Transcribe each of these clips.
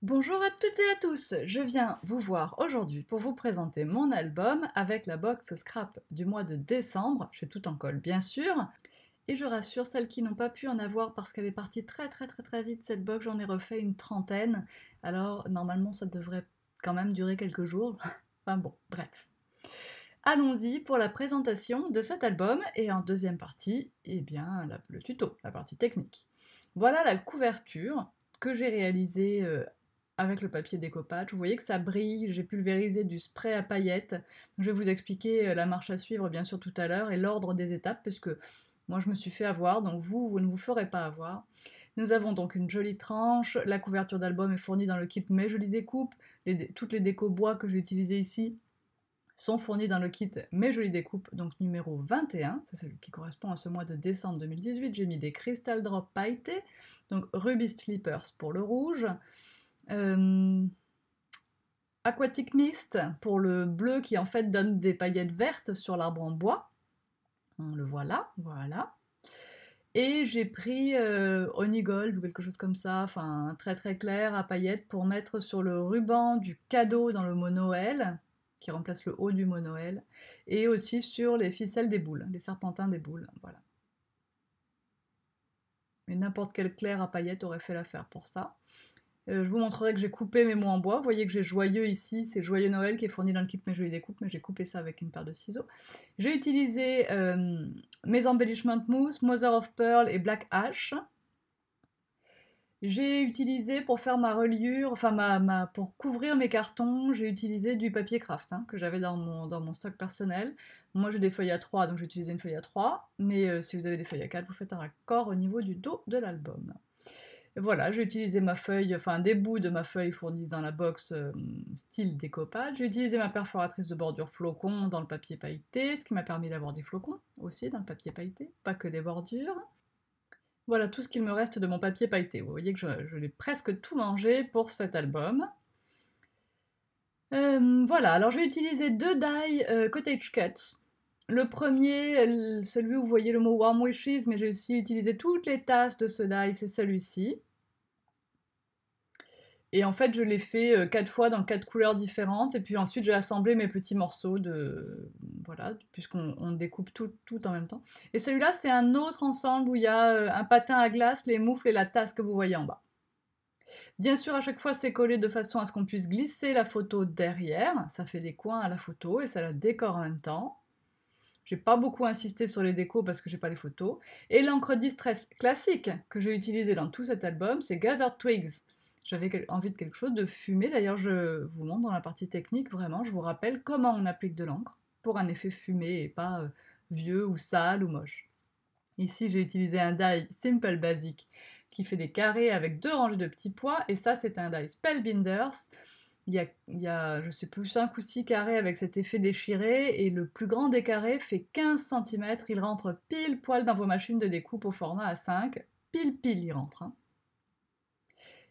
Bonjour à toutes et à tous, je viens vous voir aujourd'hui pour vous présenter mon album avec la box scrap du mois de décembre, j'ai tout en colle bien sûr, et je rassure celles qui n'ont pas pu en avoir parce qu'elle est partie très vite cette box, j'en ai refait une trentaine, alors normalement ça devrait quand même durer quelques jours, enfin bon, bref. Allons-y pour la présentation de cet album et en deuxième partie, eh bien le tuto, la partie technique. Voilà la couverture que j'ai réalisée avec le papier découpage. Vous voyez que ça brille, j'ai pulvérisé du spray à paillettes. Je vais vous expliquer la marche à suivre bien sûr tout à l'heure et l'ordre des étapes puisque moi je me suis fait avoir, donc vous ne vous ferez pas avoir. Nous avons donc une jolie tranche, la couverture d'album est fournie dans le kit Mes Jolies Découpes, toutes les décos bois que j'ai utilisées ici sont fournis dans le kit Mes Jolies Découpes, donc numéro 21, c'est celui qui correspond à ce mois de décembre 2018. J'ai mis des Crystal Drop pailletés, donc Ruby Slippers pour le rouge, Aquatic Mist pour le bleu qui en fait donne des paillettes vertes sur l'arbre en bois. On le voit là, voilà. Et j'ai pris Honeygold ou quelque chose comme ça, enfin très clair à paillettes pour mettre sur le ruban du cadeau dans le mot Noël, qui remplace le haut du mot Noël, et aussi sur les ficelles des boules, les serpentins des boules, voilà. Mais n'importe quel clair à paillettes aurait fait l'affaire pour ça. Je vous montrerai que j'ai coupé mes mots en bois. Vous voyez que j'ai Joyeux ici, c'est Joyeux Noël qui est fourni dans le kit Mes Jolies Découpes, mais j'ai coupé ça avec une paire de ciseaux. J'ai utilisé mes embellishment mousse, Mother of Pearl et Black Ash. J'ai utilisé pour faire ma reliure, enfin pour couvrir mes cartons, j'ai utilisé du papier craft que j'avais dans mon stock personnel. Moi j'ai des feuilles à 3, donc j'ai utilisé une feuille à 3, mais si vous avez des feuilles à 4, vous faites un raccord au niveau du dos de l'album. Voilà, j'ai utilisé ma feuille, enfin des bouts de ma feuille fournis dans la box style découpage. J'ai utilisé ma perforatrice de bordure flocon dans le papier pailleté, ce qui m'a permis d'avoir des flocons aussi dans le papier pailleté, pas que des bordures. Voilà tout ce qu'il me reste de mon papier pailleté. Vous voyez que je l'ai presque tout mangé pour cet album. Voilà, alors je vais utiliser deux die Cottage Cuts. Le premier, celui où vous voyez le mot Warm Wishes, mais j'ai aussi utilisé toutes les tasses de ce die, c'est celui-ci. Et en fait, je l'ai fait 4 fois dans 4 couleurs différentes. Et puis ensuite, j'ai assemblé mes petits morceaux de... Voilà, puisqu'on découpe tout en même temps. Et celui-là, c'est un autre ensemble où il y a un patin à glace, les moufles et la tasse que vous voyez en bas. Bien sûr, à chaque fois, c'est collé de façon à ce qu'on puisse glisser la photo derrière. Ça fait des coins à la photo et ça la décore en même temps. J'ai pas beaucoup insisté sur les décos parce que j'ai pas les photos. Et l'encre distress classique que j'ai utilisée dans tout cet album, c'est Gathered Twigs. J'avais envie de quelque chose de fumé. D'ailleurs, je vous montre dans la partie technique, vraiment, je vous rappelle comment on applique de l'encre pour un effet fumé et pas vieux ou sale ou moche. Ici, j'ai utilisé un die Simple Basic qui fait des carrés avec 2 rangées de petits pois. Et ça, c'est un die Spellbinders. Il y a, je sais plus, 5 ou 6 carrés avec cet effet déchiré. Et le plus grand des carrés fait 15 cm. Il rentre pile poil dans vos machines de découpe au format A5. Pile il rentre.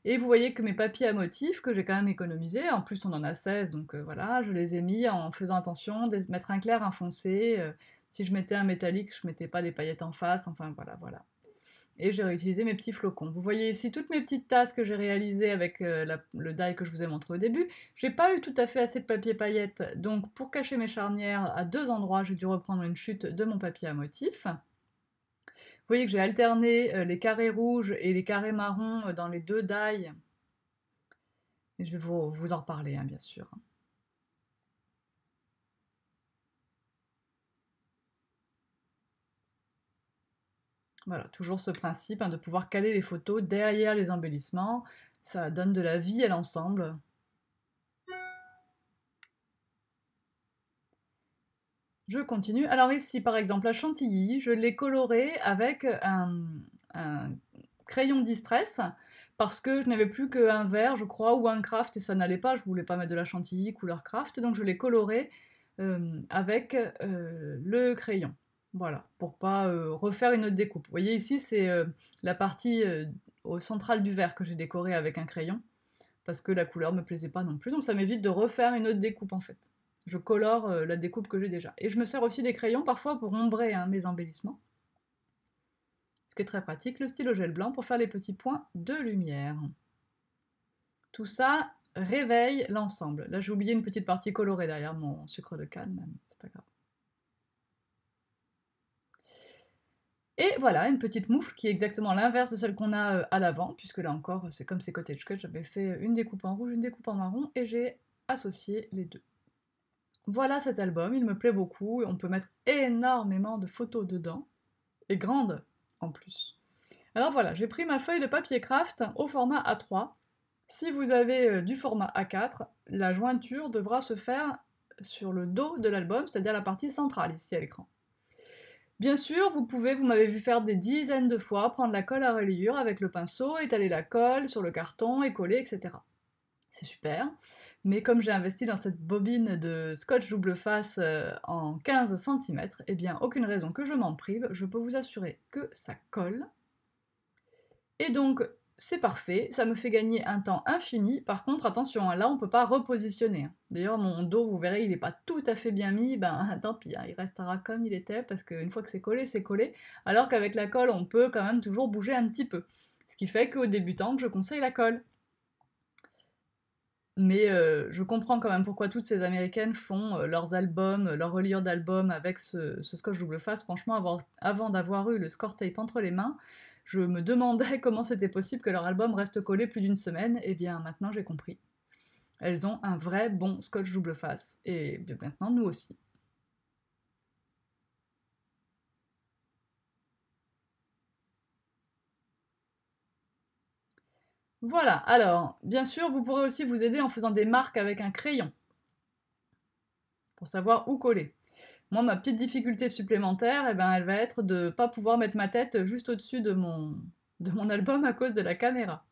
Et vous voyez que mes papiers à motifs, que j'ai quand même économisé, en plus on en a 16, donc voilà, je les ai mis en faisant attention de mettre un clair, un foncé. Si je mettais un métallique, je mettais pas des paillettes en face, enfin voilà. Et j'ai réutilisé mes petits flocons. Vous voyez ici toutes mes petites tasses que j'ai réalisées avec le die que je vous ai montré au début. J'ai pas eu tout à fait assez de papier paillettes, donc pour cacher mes charnières à 2 endroits, j'ai dû reprendre une chute de mon papier à motifs. Vous voyez que j'ai alterné les carrés rouges et les carrés marrons dans les 2 die. Et je vais vous en reparler, bien sûr. Voilà, toujours ce principe de pouvoir caler les photos derrière les embellissements. Ça donne de la vie à l'ensemble. Je continue. Alors ici, par exemple, la chantilly, je l'ai colorée avec un crayon distress parce que je n'avais plus qu'un vert, je crois, ou un craft, et ça n'allait pas. Je voulais pas mettre de la chantilly couleur craft, donc je l'ai colorée avec le crayon. Voilà, pour pas refaire une autre découpe. Vous voyez ici, c'est la partie au central du verre que j'ai décoré avec un crayon, parce que la couleur me plaisait pas non plus, donc ça m'évite de refaire une autre découpe en fait. Je colore la découpe que j'ai déjà. Et je me sers aussi des crayons parfois pour ombrer mes embellissements. Ce qui est très pratique, le stylo gel blanc pour faire les petits points de lumière. tout ça réveille l'ensemble. Là, j'ai oublié une petite partie colorée derrière mon sucre de canne, mais c'est pas grave. Et voilà, une petite moufle qui est exactement l'inverse de celle qu'on a à l'avant, puisque là encore, c'est comme ces cottage cuts, j'avais fait une découpe en rouge, une découpe en marron, et j'ai associé les deux. Voilà cet album, il me plaît beaucoup, et on peut mettre énormément de photos dedans, et grandes en plus. Alors voilà, j'ai pris ma feuille de papier craft au format A3. Si vous avez du format A4, la jointure devra se faire sur le dos de l'album, c'est-à-dire la partie centrale ici à l'écran. Bien sûr, vous m'avez vu faire des dizaines de fois, prendre la colle à reliure avec le pinceau, étaler la colle sur le carton et coller, etc. C'est super, mais comme j'ai investi dans cette bobine de scotch double face en 15 cm, eh bien aucune raison que je m'en prive, je peux vous assurer que ça colle. Et donc, c'est parfait, ça me fait gagner un temps infini. Par contre, attention, là, on ne peut pas repositionner. D'ailleurs, mon dos, vous verrez, il n'est pas tout à fait bien mis. Ben, tant pis, hein, il restera comme il était, parce qu'une fois que c'est collé, c'est collé. Alors qu'avec la colle, on peut quand même toujours bouger un petit peu. Ce qui fait qu'aux débutants, je conseille la colle. Mais je comprends quand même pourquoi toutes ces américaines font leurs albums, leurs reliures d'albums avec ce scotch double face. Franchement, avant d'avoir eu le score tape entre les mains, je me demandais comment c'était possible que leur album reste collé plus d'une semaine. Et bien maintenant j'ai compris. Elles ont un vrai bon scotch double face. Et bien maintenant nous aussi. Voilà, alors, bien sûr, vous pourrez aussi vous aider en faisant des marques avec un crayon, pour savoir où coller. Moi, ma petite difficulté supplémentaire, eh ben, elle va être de ne pas pouvoir mettre ma tête juste au-dessus de mon album à cause de la caméra.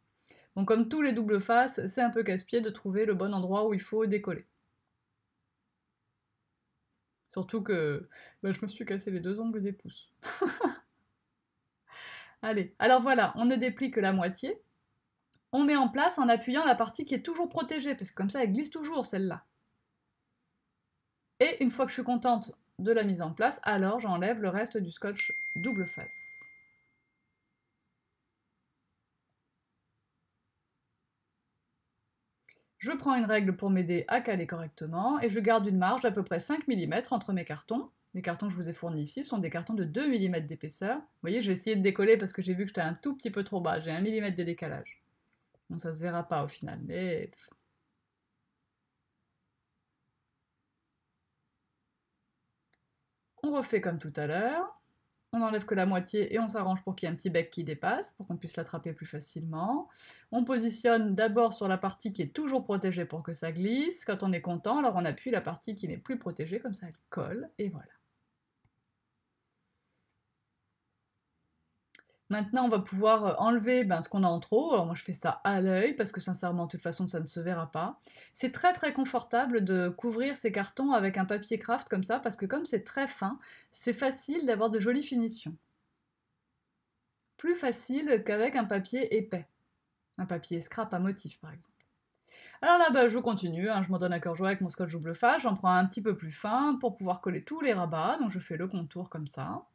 Donc comme tous les doubles faces, c'est un peu casse-pied de trouver le bon endroit où il faut décoller. Surtout que ben, je me suis cassé les deux ongles des pouces. Allez, alors voilà, on ne déplie que la moitié. On met en place en appuyant la partie qui est toujours protégée, parce que comme ça, elle glisse toujours, celle-là. Et une fois que je suis contente de la mise en place, alors j'enlève le reste du scotch double face. Je prends une règle pour m'aider à caler correctement et je garde une marge d'à peu près 5 mm entre mes cartons. Les cartons que je vous ai fournis ici sont des cartons de 2 mm d'épaisseur. Vous voyez, j'ai essayé de décoller parce que j'ai vu que j'étais un tout petit peu trop bas. J'ai 1 mm de décalage. Donc ça se verra pas au final, mais... On refait comme tout à l'heure. On enlève que la moitié et on s'arrange pour qu'il y ait un petit bec qui dépasse, pour qu'on puisse l'attraper plus facilement. On positionne d'abord sur la partie qui est toujours protégée pour que ça glisse. Quand on est content, alors on appuie la partie qui n'est plus protégée, comme ça elle colle, et voilà. Maintenant, on va pouvoir enlever ce qu'on a en trop. Alors moi, je fais ça à l'œil parce que sincèrement, de toute façon, ça ne se verra pas. C'est très très confortable de couvrir ces cartons avec un papier craft comme ça parce que comme c'est très fin, c'est facile d'avoir de jolies finitions. Plus facile qu'avec un papier épais. Un papier scrap à motif, par exemple. Alors là, je continue, hein, je m'en donne à cœur joie avec mon scotch double face. J'en prends un petit peu plus fin pour pouvoir coller tous les rabats. Donc je fais le contour comme ça.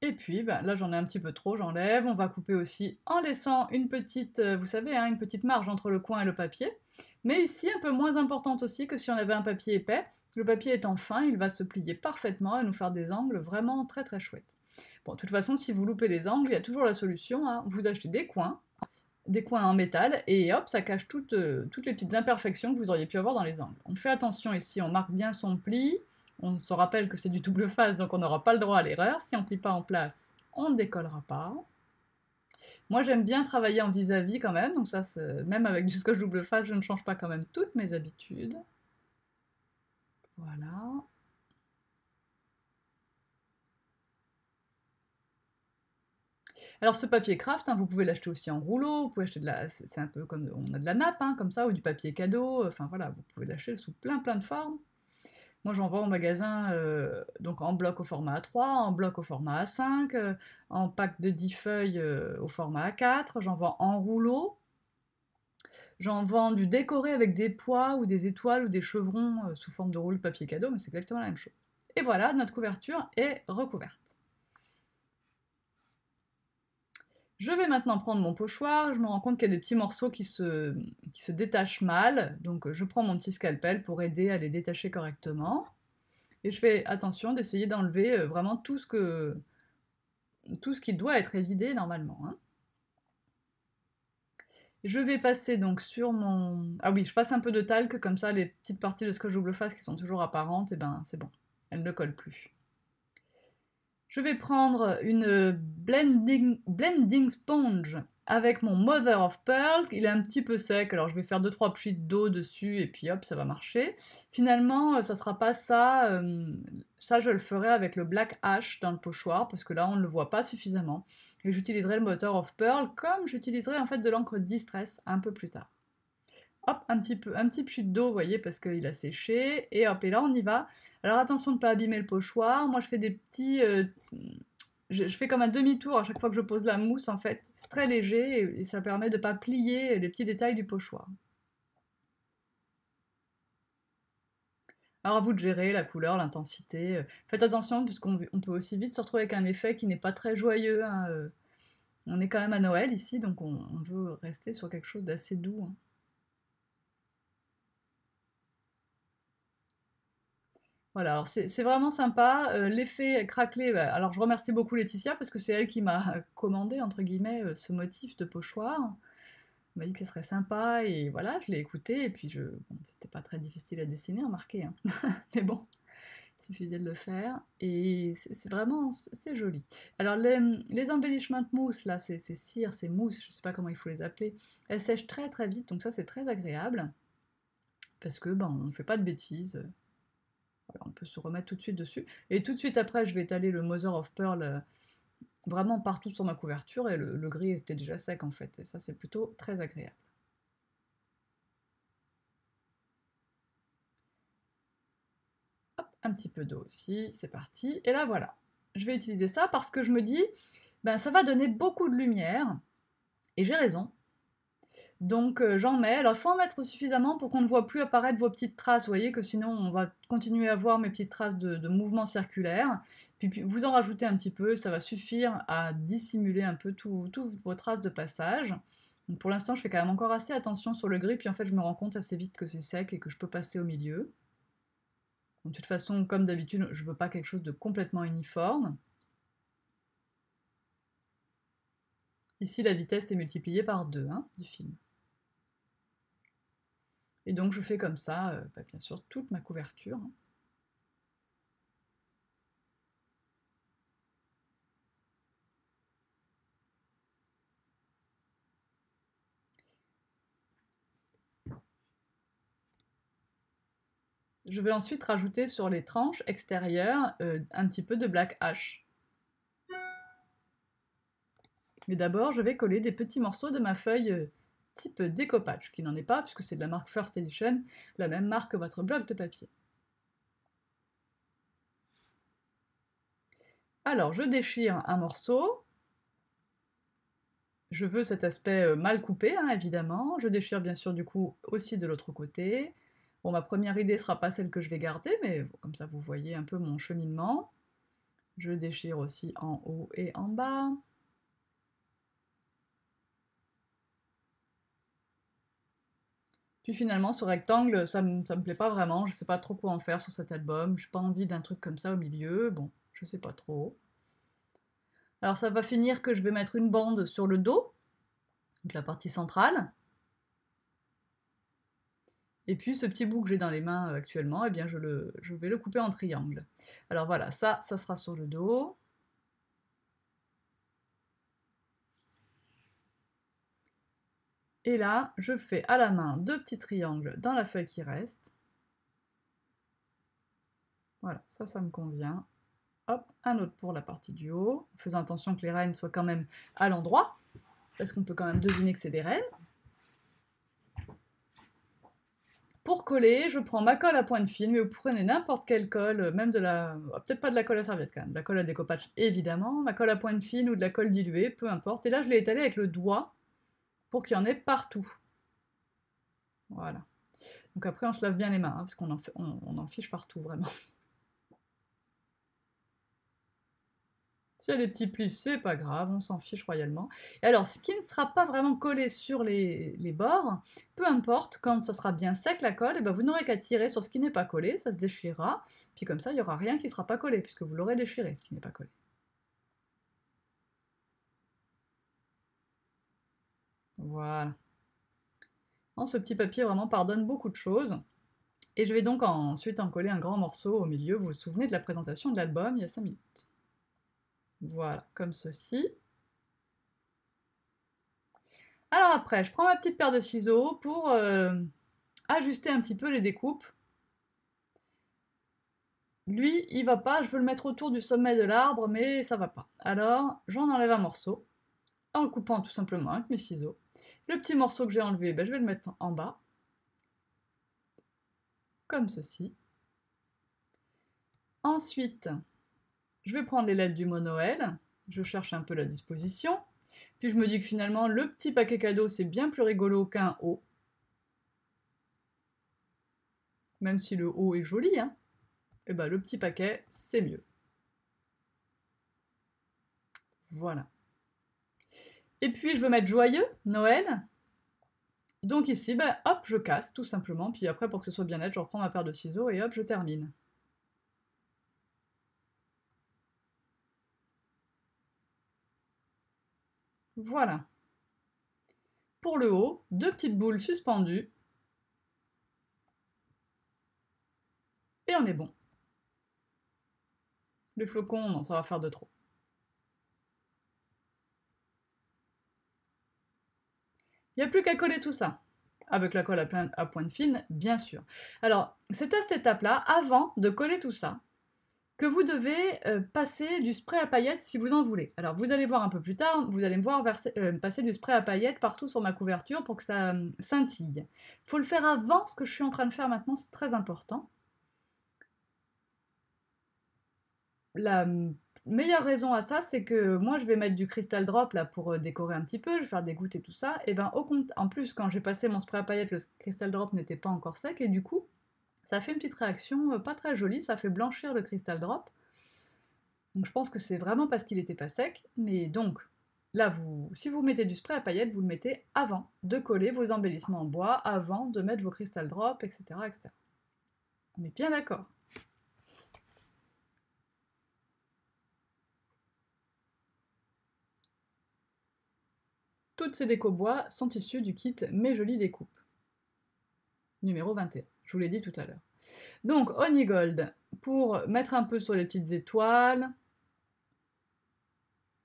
Et puis, là j'en ai un petit peu trop, j'enlève. On va couper aussi en laissant une petite, vous savez, hein, une petite marge entre le coin et le papier. Mais ici, un peu moins importante aussi que si on avait un papier épais. Le papier étant fin, il va se plier parfaitement et nous faire des angles vraiment très très chouettes. Bon, de toute façon, si vous loupez les angles, il y a toujours la solution, hein. Vous achetez des coins en métal, et hop, ça cache toutes les petites imperfections que vous auriez pu avoir dans les angles. On fait attention ici, on marque bien son pli, on se rappelle que c'est du double face, donc on n'aura pas le droit à l'erreur. Si on ne plie pas en place, on ne décollera pas. Moi, j'aime bien travailler en vis-à-vis quand même, donc ça, même avec du scotch double face, je ne change pas quand même toutes mes habitudes. Voilà. Alors ce papier craft, hein, vous pouvez l'acheter aussi en rouleau, vous pouvez acheter c'est un peu comme, on a de la nappe, hein, comme ça, ou du papier cadeau, enfin voilà, vous pouvez l'acheter sous plein de formes. Moi, j'en vends au magasin donc en bloc au format A3, en bloc au format A5, en pack de 10 feuilles au format A4. J'en vends en rouleau. j'en vends du décoré avec des pois ou des étoiles ou des chevrons sous forme de roule papier cadeau, mais c'est exactement la même chose. Et voilà, notre couverture est recouverte. Je vais maintenant prendre mon pochoir, je me rends compte qu'il y a des petits morceaux qui se détachent mal, donc je prends mon petit scalpel pour aider à les détacher correctement. Et je fais attention d'essayer d'enlever vraiment tout ce qui doit être évidé normalement, hein. Je vais passer donc sur mon... Ah oui, je passe un peu de talc, comme ça les petites parties de scotch double face qui sont toujours apparentes, et ben c'est bon, elles ne collent plus. Je vais prendre une blending sponge avec mon Mother of Pearl. Il est un petit peu sec, alors je vais faire 2-3 plis d'eau dessus et puis hop, ça va marcher. Finalement, ça sera pas ça. Ça, je le ferai avec le Black Ash dans le pochoir parce que là, on ne le voit pas suffisamment. Et j'utiliserai le Mother of Pearl comme j'utiliserai en fait de l'encre Distress un peu plus tard. Hop, un petit pchit d'eau, vous voyez, parce qu'il a séché, et hop, et là on y va. Alors attention de ne pas abîmer le pochoir, moi je fais des petits... je fais comme un demi-tour à chaque fois que je pose la mousse, en fait. C'est très léger, et ça permet de ne pas plier les petits détails du pochoir. Alors à vous de gérer la couleur, l'intensité. Faites attention, puisqu'on peut aussi vite se retrouver avec un effet qui n'est pas très joyeux, hein. On est quand même à Noël ici, donc on veut rester sur quelque chose d'assez doux, hein. Voilà, alors c'est vraiment sympa. L'effet craquelé, bah, alors je remercie beaucoup Laetitia parce que c'est elle qui m'a commandé, entre guillemets, ce motif de pochoir. Elle m'a dit que ça serait sympa et voilà, je l'ai écouté et puis bon, c'était pas très difficile à dessiner, remarquez, hein. Mais bon, il suffisait de le faire et c'est vraiment, c'est joli. Alors les embellishments mousse, là, ces cires, ces mousses, je sais pas comment il faut les appeler, elles sèchent très très vite, donc ça c'est très agréable parce que ben, on ne fait pas de bêtises. Voilà, on peut se remettre tout de suite dessus. Et tout de suite après, je vais étaler le Mother of Pearl vraiment partout sur ma couverture et le gris était déjà sec en fait. Et ça, c'est plutôt très agréable. Hop, un petit peu d'eau aussi, c'est parti. Et là, voilà. Je vais utiliser ça parce que je me dis, ben, ça va donner beaucoup de lumière. Et j'ai raison. Donc j'en mets. Alors il faut en mettre suffisamment pour qu'on ne voit plus apparaître vos petites traces. Vous voyez que sinon on va continuer à voir mes petites traces de mouvements circulaires. Puis vous en rajoutez un petit peu, ça va suffire à dissimuler un peu toutes vos traces de passage. Donc pour l'instant je fais quand même encore assez attention sur le gris, puis en fait je me rends compte assez vite que c'est sec et que je peux passer au milieu. Donc, de toute façon, comme d'habitude, je veux pas quelque chose de complètement uniforme. Ici la vitesse est multipliée par 2 hein, du film. Et donc je fais comme ça, bah, bien sûr, toute ma couverture. Je vais ensuite rajouter sur les tranches extérieures un petit peu de black ash. Mais d'abord, je vais coller des petits morceaux de ma feuille type découpage, qui n'en est pas, puisque c'est de la marque First Edition, la même marque que votre bloc de papier. Alors, je déchire un morceau. Je veux cet aspect mal coupé, hein, évidemment. Je déchire bien sûr du coup aussi de l'autre côté. Bon, ma première idée ne sera pas celle que je vais garder, mais bon, comme ça vous voyez un peu mon cheminement. Je déchire aussi en haut et en bas. Puis finalement, ce rectangle, ça me plaît pas vraiment, je sais pas trop quoi en faire sur cet album, j'ai pas envie d'un truc comme ça au milieu, bon, je sais pas trop. Alors ça va finir que je vais mettre une bande sur le dos, donc la partie centrale. Et puis ce petit bout que j'ai dans les mains actuellement, eh bien je vais le couper en triangle. Alors voilà, ça sera sur le dos. Et là, je fais à la main 2 petits triangles dans la feuille qui reste. Voilà, ça me convient. Hop, un autre pour la partie du haut, en faisant attention que les rênes soient quand même à l'endroit, parce qu'on peut quand même deviner que c'est des rênes. Pour coller, je prends ma colle à pointe fine, mais vous prenez n'importe quelle colle, même peut-être pas de la colle à serviette quand même, de la colle à découpage évidemment, ma colle à pointe fine ou de la colle diluée, peu importe. Et là, je l'ai étalée avec le doigt pour qu'il y en ait partout. Voilà. Donc après, on se lave bien les mains, hein, parce qu'on on en fiche partout, vraiment. S'il y a des petits plis, c'est pas grave, on s'en fiche royalement. Et alors, ce qui ne sera pas vraiment collé sur les bords, peu importe, quand ça sera bien sec la colle, et ben vous n'aurez qu'à tirer sur ce qui n'est pas collé, ça se déchirera, puis comme ça, il n'y aura rien qui ne sera pas collé, puisque vous l'aurez déchiré, ce qui n'est pas collé. Voilà. Alors, ce petit papier vraiment pardonne beaucoup de choses. Et je vais donc ensuite en coller un grand morceau au milieu. Vous vous souvenez de la présentation de l'album il y a 5 minutes. Voilà, comme ceci. Alors après, je prends ma petite paire de ciseaux pour ajuster un petit peu les découpes. Lui, il va pas, je veux le mettre autour du sommet de l'arbre, mais ça va pas. Alors, j'en enlève un morceau, en le coupant tout simplement avec mes ciseaux. Le petit morceau que j'ai enlevé, ben, je vais le mettre en bas, comme ceci. Ensuite, je vais prendre les lettres du mot Noël, je cherche un peu la disposition, puis je me dis que finalement, le petit paquet cadeau, c'est bien plus rigolo qu'un O. Même si le O est joli, hein, et ben le petit paquet, c'est mieux. Voilà. Et puis, je veux mettre joyeux, Noël. Donc ici, ben, hop, je casse, tout simplement. Puis après, pour que ce soit bien net, je reprends ma paire de ciseaux et hop, je termine. Voilà. Pour le haut, 2 petites boules suspendues. Et on est bon. Les flocons, non, ça va faire de trop. Il n'y a plus qu'à coller tout ça. Avec la colle à pointe fine, bien sûr. Alors, c'est à cette étape-là, avant de coller tout ça, que vous devez passer du spray à paillettes si vous en voulez. Alors vous allez voir un peu plus tard, vous allez me voir passer du spray à paillettes partout sur ma couverture pour que ça scintille. Il faut le faire avant ce que je suis en train de faire maintenant, c'est très important. La meilleure raison à ça, c'est que moi je vais mettre du Crystal Drop là pour décorer un petit peu, je vais faire des gouttes et tout ça, et ben en plus quand j'ai passé mon spray à paillettes, le Crystal Drop n'était pas encore sec, et du coup ça fait une petite réaction pas très jolie, ça fait blanchir le Crystal Drop. Donc je pense que c'est vraiment parce qu'il n'était pas sec. Mais donc, là, si vous mettez du spray à paillettes, vous le mettez avant de coller vos embellissements en bois, avant de mettre vos crystal drops, etc. etc. On est bien d'accord. Toutes ces décos bois sont issues du kit Mes Jolies Découpes, numéro 21. Je vous l'ai dit tout à l'heure. Donc, Honey Gold, pour mettre un peu sur les petites étoiles.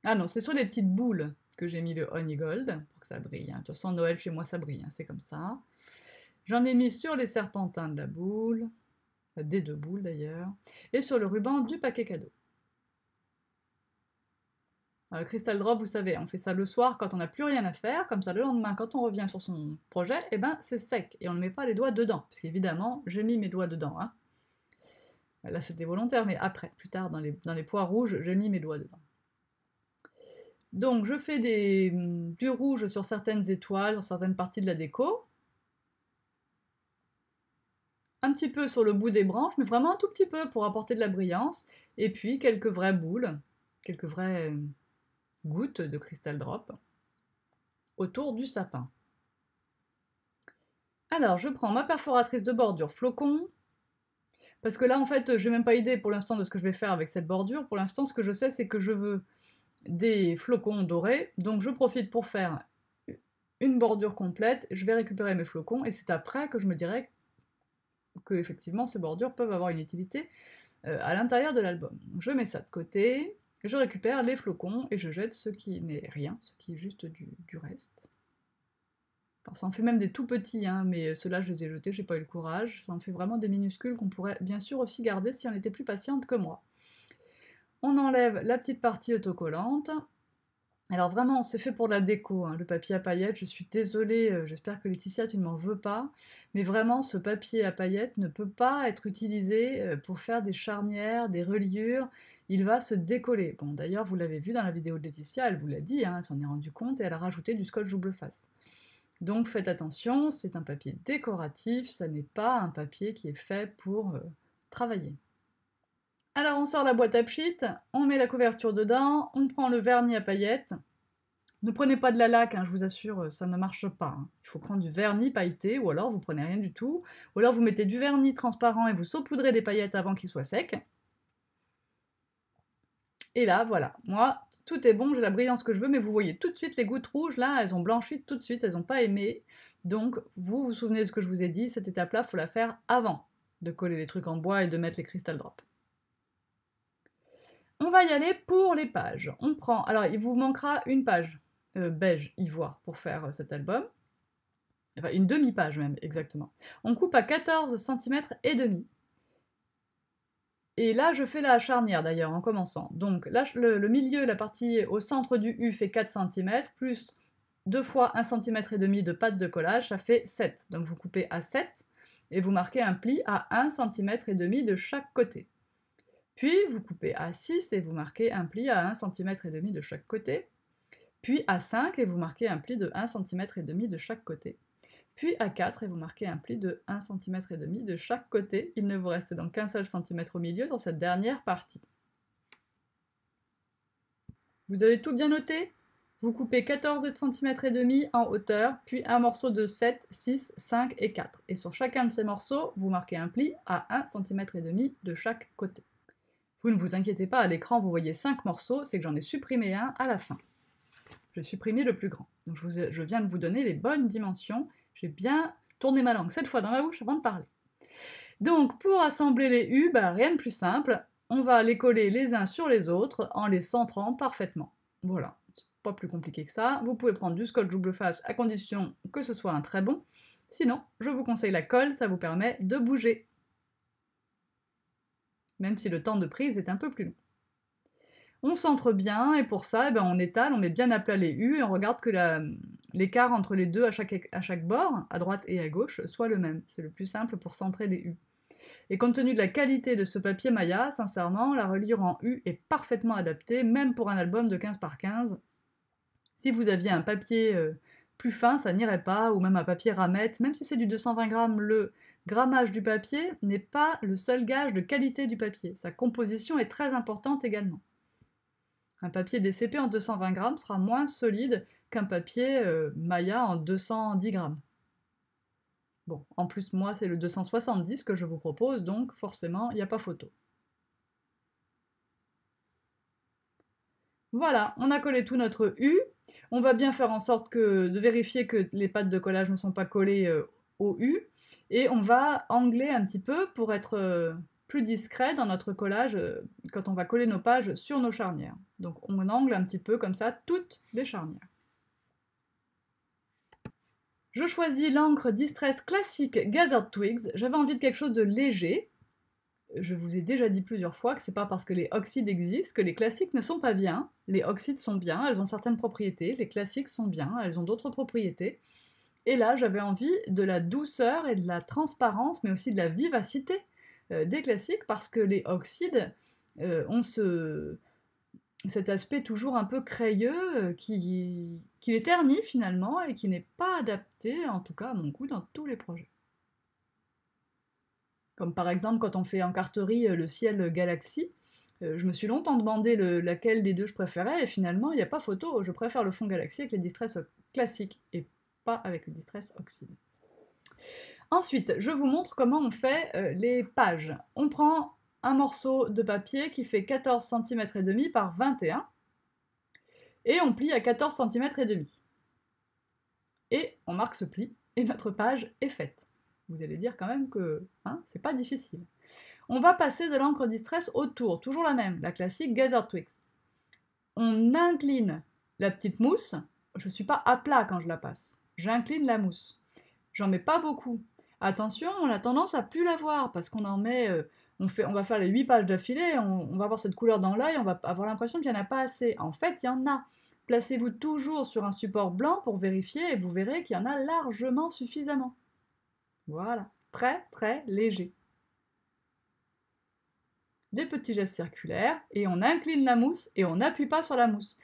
Ah non, c'est sur les petites boules que j'ai mis le Honey Gold, pour que ça brille. De toute façon, Noël, chez moi, ça brille, c'est comme ça. J'en ai mis sur les serpentins de la boule, des 2 boules d'ailleurs, et sur le ruban du paquet cadeau. Alors, le Crystal Drop, vous savez, on fait ça le soir quand on n'a plus rien à faire, comme ça le lendemain, quand on revient sur son projet, et ben c'est sec, et on ne met pas les doigts dedans, parce qu'évidemment, j'ai mis mes doigts dedans. Hein. Là, c'était volontaire, mais après, plus tard, dans les pois rouges, j'ai mis mes doigts dedans. Donc, je fais du rouge sur certaines étoiles, sur certaines parties de la déco, un petit peu sur le bout des branches, mais vraiment un tout petit peu pour apporter de la brillance, et puis quelques vraies boules, quelques vraies gouttes de Crystal Drop autour du sapin. Alors, je prends ma perforatrice de bordure flocon, parce que là, en fait, je n'ai même pas idée pour l'instant de ce que je vais faire avec cette bordure. Pour l'instant, ce que je sais, c'est que je veux des flocons dorés, donc je profite pour faire une bordure complète, je vais récupérer mes flocons, et c'est après que je me dirai que effectivement ces bordures peuvent avoir une utilité à l'intérieur de l'album. Je mets ça de côté, je récupère les flocons et je jette ce qui n'est rien, ce qui est juste du reste. Alors ça en fait même des tout petits, hein, mais ceux-là je les ai jetés, j'ai pas eu le courage. Ça en fait vraiment des minuscules qu'on pourrait bien sûr aussi garder si on était plus patiente que moi. On enlève la petite partie autocollante. Alors vraiment, c'est fait pour de la déco, hein, le papier à paillettes, je suis désolée, j'espère que Laetitia, tu ne m'en veux pas, mais vraiment, ce papier à paillettes ne peut pas être utilisé pour faire des charnières, des reliures, il va se décoller. Bon, d'ailleurs, vous l'avez vu dans la vidéo de Laetitia, elle vous l'a dit, hein, elle s'en est rendue compte, et elle a rajouté du scotch double face. Donc faites attention, c'est un papier décoratif, ça n'est pas un papier qui est fait pour travailler. Alors on sort la boîte à pchit, on met la couverture dedans, on prend le vernis à paillettes. Ne prenez pas de la laque, hein, je vous assure, ça ne marche pas. Hein. Il faut prendre du vernis pailleté, ou alors vous prenez rien du tout, ou alors vous mettez du vernis transparent et vous saupoudrez des paillettes avant qu'il soit sec. Et là, voilà, moi, tout est bon, j'ai la brillance que je veux, mais vous voyez tout de suite les gouttes rouges, là, elles ont blanchi tout de suite, elles n'ont pas aimé. Donc, vous vous souvenez de ce que je vous ai dit, cette étape-là, il faut la faire avant de coller les trucs en bois et de mettre les crystal drops. On va y aller pour les pages. On prend, alors il vous manquera une page beige ivoire pour faire cet album. Enfin, une demi-page même, exactement. On coupe à 14 cm et demi. Et là, je fais la charnière d'ailleurs en commençant. Donc là, le milieu, la partie au centre du U fait 4 cm, plus 2 fois 1 cm et demi de pâte de collage, ça fait 7. Donc vous coupez à 7 et vous marquez un pli à 1 cm et demi de chaque côté. Puis vous coupez à 6 et vous marquez un pli à 1 cm et demi de chaque côté. Puis à 5 et vous marquez un pli de 1 cm et demi de chaque côté. Puis à 4 et vous marquez un pli de 1 cm et demi de chaque côté. Il ne vous reste donc qu'un seul centimètre au milieu dans cette dernière partie. Vous avez tout bien noté? Vous coupez 14 cm et demi en hauteur, puis un morceau de 7, 6, 5 et 4. Et sur chacun de ces morceaux, vous marquez un pli à 1 cm et demi de chaque côté. Vous ne vous inquiétez pas, à l'écran vous voyez 5 morceaux, c'est que j'en ai supprimé un à la fin. J'ai supprimé le plus grand. Donc je viens de vous donner les bonnes dimensions. J'ai bien tourné ma langue 7 fois dans ma bouche avant de parler. Donc pour assembler les U, rien de plus simple. On va les coller les uns sur les autres en les centrant parfaitement. Voilà, c'est pas plus compliqué que ça. Vous pouvez prendre du scotch double face à condition que ce soit un très bon. Sinon, je vous conseille la colle, ça vous permet de bouger. Même si le temps de prise est un peu plus long. On centre bien, et pour ça, on étale, on met bien à plat les U, et on regarde que l'écart entre les deux à chaque bord, à droite et à gauche, soit le même. C'est le plus simple pour centrer les U. Et compte tenu de la qualité de ce papier Maya, sincèrement, la reliure en U est parfaitement adaptée, même pour un album de 15 par 15. Si vous aviez un papier plus fin, ça n'irait pas, ou même un papier ramette, même si c'est du 220 grammes, le grammage du papier n'est pas le seul gage de qualité du papier. Sa composition est très importante également. Un papier DCP en 220 grammes sera moins solide qu'un papier Maya en 210 grammes. Bon, en plus, moi, c'est le 270 que je vous propose, donc forcément, il n'y a pas photo. Voilà, on a collé tout notre U. On va bien faire en sorte de vérifier que les pattes de collage ne sont pas collées au U. Et on va angler un petit peu pour être plus discret dans notre collage quand on va coller nos pages sur nos charnières. Donc on angle un petit peu comme ça toutes les charnières. Je choisis l'encre Distress classique Gathered Twigs. J'avais envie de quelque chose de léger. Je vous ai déjà dit plusieurs fois que c'est pas parce que les oxydes existent que les classiques ne sont pas bien. Les oxydes sont bien, elles ont certaines propriétés. Les classiques sont bien, elles ont d'autres propriétés. Et là, j'avais envie de la douceur et de la transparence, mais aussi de la vivacité des classiques, parce que les oxydes ont cet aspect toujours un peu crayeux qui les ternit finalement et qui n'est pas adapté, en tout cas à mon goût, dans tous les projets. Comme par exemple quand on fait en carterie le ciel galaxie, je me suis longtemps demandé laquelle des deux je préférais, et finalement il n'y a pas photo, je préfère le fond galaxie avec les distress classiques, et pas avec le distress oxyde. Ensuite, je vous montre comment on fait les pages. On prend un morceau de papier qui fait 14 cm et demi par 21 et on plie à 14 cm et demi. Et on marque ce pli et notre page est faite. Vous allez dire quand même que c'est pas difficile. On va passer de l'encre Distress autour, toujours la même, la classique Gathered Twigs. On incline la petite mousse, je ne suis pas à plat quand je la passe, j'incline la mousse. J'en mets pas beaucoup. Attention, on a tendance à plus la voir parce qu'on en met, on va faire les 8 pages d'affilée, on va avoir cette couleur dans l'œil, on va avoir l'impression qu'il n'y en a pas assez. En fait, il y en a. Placez-vous toujours sur un support blanc pour vérifier et vous verrez qu'il y en a largement suffisamment. Voilà, très très léger. Des petits gestes circulaires et on incline la mousse et on n'appuie pas sur la mousse.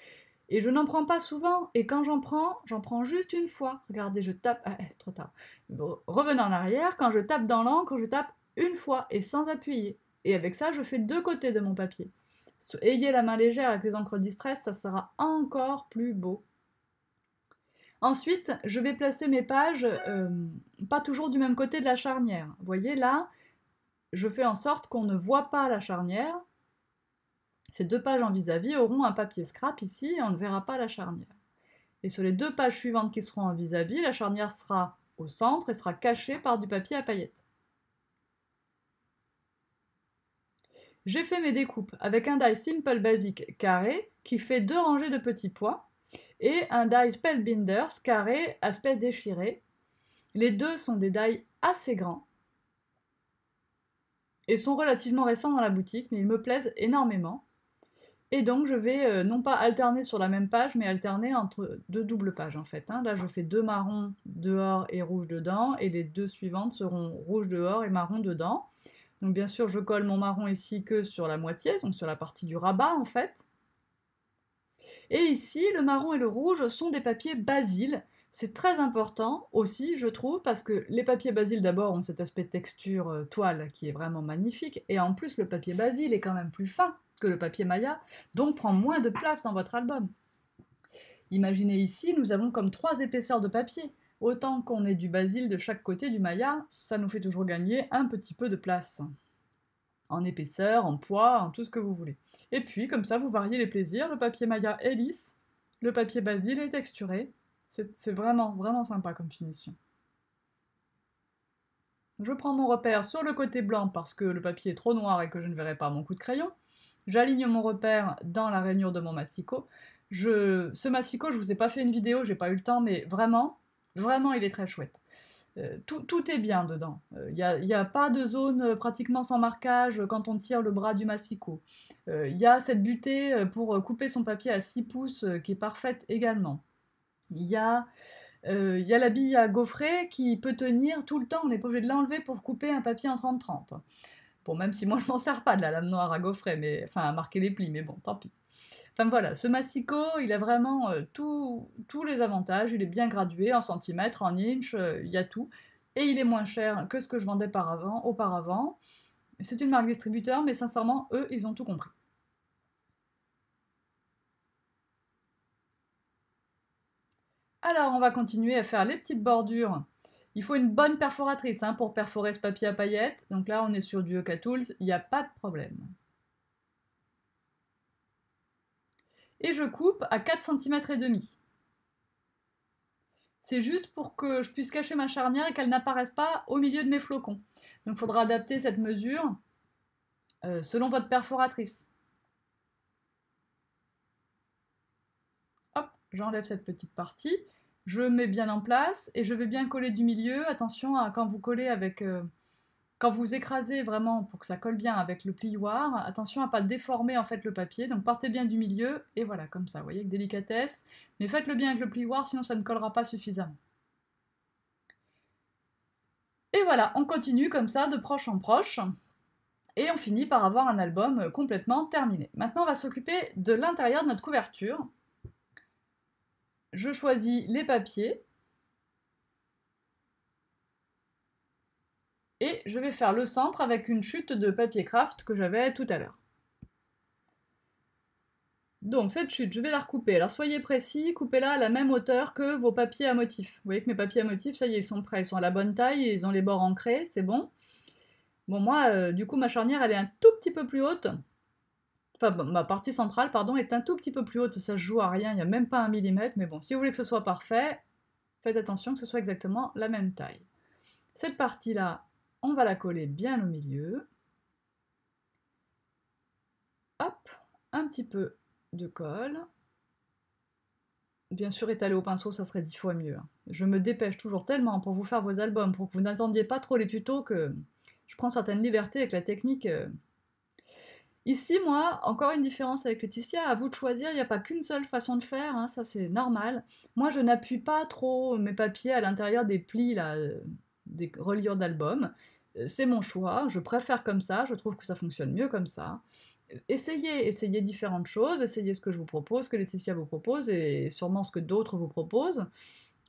Et je n'en prends pas souvent, et quand j'en prends juste une fois. Regardez, je tape, ah, trop tard. Bon, revenons en arrière, quand je tape dans l'encre, je tape une fois et sans appuyer. Et avec ça, je fais 2 côtés de mon papier. Ayez la main légère avec les encres Distress, ça sera encore plus beau. Ensuite, je vais placer mes pages, pas toujours du même côté de la charnière. Vous voyez là, je fais en sorte qu'on ne voit pas la charnière. Ces 2 pages en vis-à-vis auront un papier scrap ici et on ne verra pas la charnière. Et sur les 2 pages suivantes qui seront en vis-à-vis, la charnière sera au centre et sera cachée par du papier à paillettes. J'ai fait mes découpes avec un die Simple Basic carré qui fait 2 rangées de petits pois et un die Spellbinders carré aspect déchiré. Les deux sont des die assez grands et sont relativement récents dans la boutique, mais ils me plaisent énormément. Et donc je vais non pas alterner sur la même page, mais alterner entre 2 doubles pages en fait. Là je fais 2 marrons dehors et rouge dedans, et les 2 suivantes seront rouge dehors et marron dedans. Donc bien sûr je colle mon marron ici que sur la moitié, donc sur la partie du rabat en fait. Et ici le marron et le rouge sont des papiers Basil. C'est très important aussi, je trouve, parce que les papiers Basil d'abord ont cet aspect texture toile qui est vraiment magnifique, et en plus le papier Basil est quand même plus fin que le papier Maya, donc prend moins de place dans votre album. Imaginez ici, nous avons comme 3 épaisseurs de papier. Autant qu'on ait du Basil de chaque côté du Maya, ça nous fait toujours gagner un petit peu de place. En épaisseur, en poids, en tout ce que vous voulez. Et puis, comme ça, vous variez les plaisirs. Le papier Maya est lisse, le papier Basil est texturé. C'est vraiment, vraiment sympa comme finition. Je prends mon repère sur le côté blanc parce que le papier est trop noir et que je ne verrai pas mon coup de crayon. J'aligne mon repère dans la rainure de mon massicot. Ce massicot, je vous ai pas fait une vidéo, j'ai pas eu le temps, mais vraiment, vraiment, il est très chouette. Tout est bien dedans. Il n'y a pas de zone pratiquement sans marquage quand on tire le bras du massicot. Il y a cette butée pour couper son papier à 6 pouces qui est parfaite également. Il y a la bille à gaufrer qui peut tenir tout le temps, on n'est pas obligé de l'enlever pour couper un papier en 30-30. Bon, même si moi je m'en sers pas de la lame noire à gaufrer, mais, enfin à marquer les plis, mais bon, tant pis. Enfin voilà, ce massicot, il a vraiment tous les avantages, il est bien gradué en centimètres, en inches, il y a tout. Et il est moins cher que ce que je vendais auparavant. C'est une marque distributeur, mais sincèrement, eux, ils ont tout compris. Alors, on va continuer à faire les petites bordures. Il faut une bonne perforatrice pour perforer ce papier à paillettes. Donc là, on est sur du Euca Tools, il n'y a pas de problème. Et je coupe à 4,5 cm. C'est juste pour que je puisse cacher ma charnière et qu'elle n'apparaisse pas au milieu de mes flocons. Donc il faudra adapter cette mesure selon votre perforatrice. Hop, j'enlève cette petite partie. Je mets bien en place et je vais bien coller du milieu. Attention à quand vous collez avec... quand vous écrasez vraiment pour que ça colle bien avec le plioir, attention à ne pas déformer en fait le papier. Donc partez bien du milieu et voilà, comme ça, vous voyez, avec délicatesse. Mais faites-le bien avec le plioir, sinon ça ne collera pas suffisamment. Et voilà, on continue comme ça de proche en proche. Et on finit par avoir un album complètement terminé. Maintenant, on va s'occuper de l'intérieur de notre couverture. Je choisis les papiers. Et je vais faire le centre avec une chute de papier craft que j'avais tout à l'heure. Donc cette chute, je vais la recouper. Alors soyez précis, coupez-la à la même hauteur que vos papiers à motifs. Vous voyez que mes papiers à motifs, ça y est, ils sont prêts, ils sont à la bonne taille, et ils ont les bords ancrés, c'est bon. Bon, moi, du coup, ma charnière, elle est un tout petit peu plus haute. Enfin, bon, ma partie centrale, pardon, est un tout petit peu plus haute, ça se joue à rien, il n'y a même pas 1 millimètre, mais bon, si vous voulez que ce soit parfait, faites attention que ce soit exactement la même taille. Cette partie-là, on va la coller bien au milieu. Hop, un petit peu de colle. Bien sûr, étaler au pinceau, ça serait 10 fois mieux. Je me dépêche toujours tellement pour vous faire vos albums, pour que vous n'attendiez pas trop les tutos, que je prends certaines libertés avec la technique. Ici, moi, encore une différence avec Laetitia, à vous de choisir, il n'y a pas qu'une seule façon de faire, ça c'est normal. Moi, je n'appuie pas trop mes papiers à l'intérieur des plis, là, des reliures d'albums. C'est mon choix, je préfère comme ça, je trouve que ça fonctionne mieux comme ça. essayez différentes choses, essayez ce que je vous propose, ce que Laetitia vous propose, et sûrement ce que d'autres vous proposent.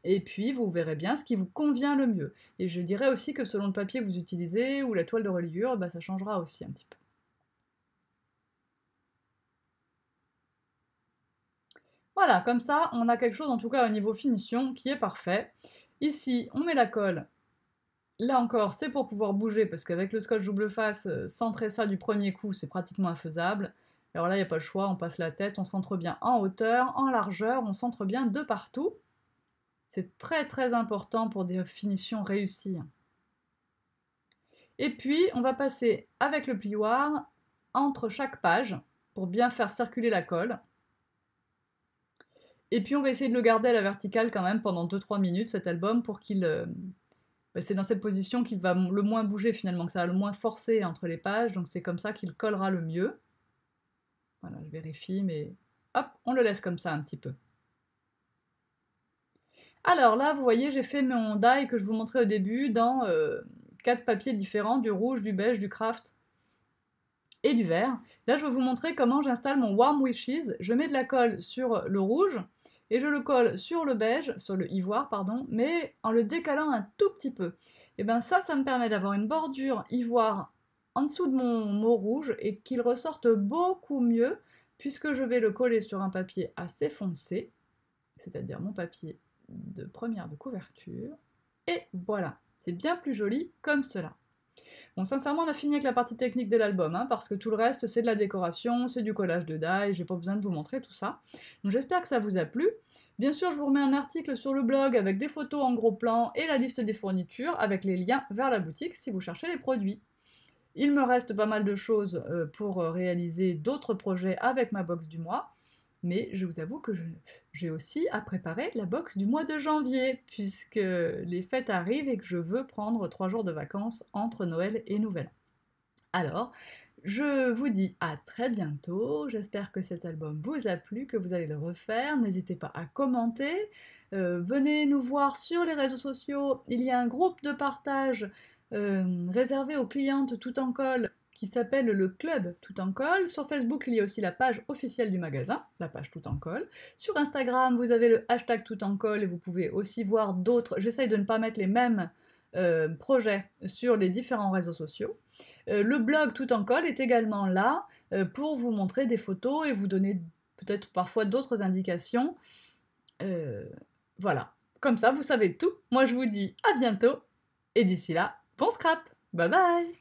Et puis, vous verrez bien ce qui vous convient le mieux. Et je dirais aussi que selon le papier que vous utilisez ou la toile de reliure, bah, ça changera aussi un petit peu. Voilà, comme ça, on a quelque chose, en tout cas au niveau finition, qui est parfait. Ici, on met la colle. Là encore, c'est pour pouvoir bouger, parce qu'avec le scotch double face, centrer ça du premier coup, c'est pratiquement infaisable. Alors là, il n'y a pas le choix, on passe la tête, on centre bien en hauteur, en largeur, on centre bien de partout. C'est très très important pour des finitions réussies. Et puis, on va passer avec le plioir entre chaque page pour bien faire circuler la colle. Et puis, on va essayer de le garder à la verticale quand même pendant 2-3 minutes, cet album, pour qu'il... c'est dans cette position qu'il va le moins bouger finalement, que ça va le moins forcer entre les pages, donc c'est comme ça qu'il collera le mieux. Voilà, je vérifie, mais hop, on le laisse comme ça un petit peu. Alors là, vous voyez, j'ai fait mon die que je vous montrais au début dans 4 papiers différents, du rouge, du beige, du craft et du vert. Là, je vais vous montrer comment j'installe mon Warm Wishes. Je mets de la colle sur le rouge et je le colle sur le beige, sur le ivoire, pardon, mais en le décalant un tout petit peu. Et bien ça me permet d'avoir une bordure ivoire en dessous de mon mot rouge et qu'il ressorte beaucoup mieux puisque je vais le coller sur un papier assez foncé, c'est-à-dire mon papier de première de couverture. Et voilà, c'est bien plus joli comme cela. Bon, sincèrement, on a fini avec la partie technique de l'album, hein, parce que tout le reste, c'est de la décoration, c'est du collage de die, j'ai pas besoin de vous montrer tout ça. Donc j'espère que ça vous a plu. Bien sûr, je vous remets un article sur le blog avec des photos en gros plan et la liste des fournitures, avec les liens vers la boutique si vous cherchez les produits. Il me reste pas mal de choses pour réaliser d'autres projets avec ma box du mois. Mais je vous avoue que j'ai aussi à préparer la box du mois de janvier, puisque les fêtes arrivent et que je veux prendre 3 jours de vacances entre Noël et Nouvel An. Alors, je vous dis à très bientôt, j'espère que cet album vous a plu, que vous allez le refaire, n'hésitez pas à commenter, venez nous voir sur les réseaux sociaux, il y a un groupe de partage réservé aux clientes tout en colle qui s'appelle le Club Tout en Colle. Sur Facebook, il y a aussi la page officielle du magasin, la page Tout en Colle. Sur Instagram, vous avez le hashtag Tout en Colle et vous pouvez aussi voir d'autres. J'essaye de ne pas mettre les mêmes projets sur les différents réseaux sociaux. Le blog Tout en Colle est également là pour vous montrer des photos et vous donner peut-être parfois d'autres indications. Voilà, comme ça vous savez tout. Moi je vous dis à bientôt et d'ici là, bon scrap. Bye bye.